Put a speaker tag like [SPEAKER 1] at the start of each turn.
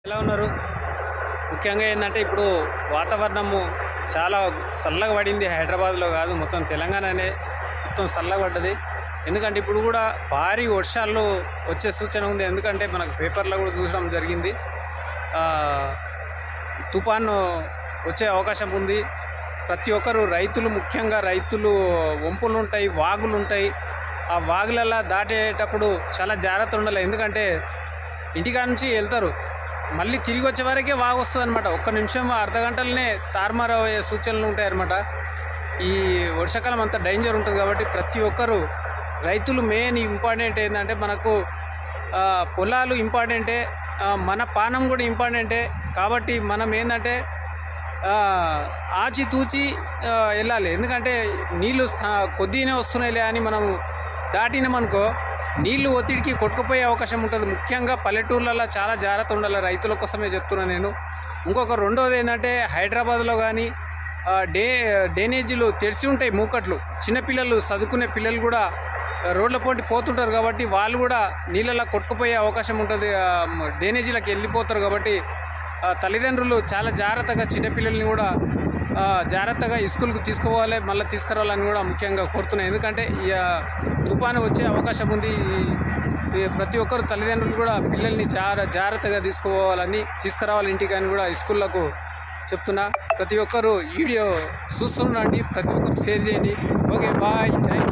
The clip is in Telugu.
[SPEAKER 1] ఎలా ఉన్నారు? ముఖ్యంగా ఏంటంటే ఇప్పుడు వాతావరణము చాలా చల్లగా పడింది. హైదరాబాద్లో కాదు, మొత్తం తెలంగాణనే మొత్తం చల్లగా పడ్డది. ఎందుకంటే ఇప్పుడు కూడా భారీ వర్షాలు వచ్చే సూచన ఉంది. ఎందుకంటే మనకు పేపర్లో కూడా చూసడం జరిగింది. తుఫాను వచ్చే అవకాశం ఉంది. ప్రతి ఒక్కరు రైతులు, ముఖ్యంగా రైతులు, వంపులు ఉంటాయి, వాగులు ఉంటాయి. ఆ వాగులలో దాటేటప్పుడు చాలా జాగ్రత్త ఉండాలి. ఎందుకంటే ఇంటికా నుంచి వెళ్తారు, మళ్ళీ తిరిగి వచ్చే వరకే వాగు వస్తుంది అనమాట. ఒక్క నిమిషం అర్ధ గంటలనే తారుమారు అయ్యే సూచనలు ఉంటాయన్నమాట. ఈ వర్షాకాలం అంతా డేంజర్ ఉంటుంది కాబట్టి ప్రతి ఒక్కరు, రైతులు మెయిన్ ఇంపార్టెంట్ ఏంటంటే మనకు పొలాలు ఇంపార్టెంటే, మన పానం కూడా ఇంపార్టెంటే. కాబట్టి మనం ఏంటంటే ఆచితూచి వెళ్ళాలి. ఎందుకంటే నీళ్ళు కొద్దిగానే వస్తున్నాయిలే అని మనం దాటినామనుకో నీళ్లు ఒత్తిడికి కొట్టుకుపోయే అవకాశం ఉంటుంది. ముఖ్యంగా పల్లెటూర్లలో చాలా జాగ్రత్త ఉండాలి. రైతుల కోసమే చెప్తున్నాను నేను. ఇంకొక రెండవది ఏంటంటే హైదరాబాద్లో కానీ డ్రైనేజీలు తెరిచి ఉంటాయి, మూకట్లు. చిన్నపిల్లలు, చదువుకునే పిల్లలు కూడా రోడ్ల పోటీ పోతుంటారు కాబట్టి వాళ్ళు కూడా నీళ్ళలో కొట్టుకుపోయే అవకాశం ఉంటుంది. డ్రైనేజీలకు వెళ్ళిపోతారు కాబట్టి తల్లిదండ్రులు చాలా జాగ్రత్తగా చిన్నపిల్లల్ని కూడా జాగ్రత్తగా స్కూల్కి తీసుకోవాలి, మళ్ళీ తీసుకురావాలని కూడా ముఖ్యంగా కోరుతున్నాను. ఎందుకంటే తుఫాను వచ్చే అవకాశం ఉంది. ప్రతి ఒక్కరు తల్లిదండ్రులు కూడా పిల్లల్ని జాగ్రత్తగా తీసుకురావాలి ఇంటికి అని కూడా స్కూళ్ళకు చెప్తున్నా. ప్రతి ఒక్కరు వీడియో చూస్తుండండి, ప్రతి ఒక్కరు షేర్ చేయండి. Okay, bye, thank you.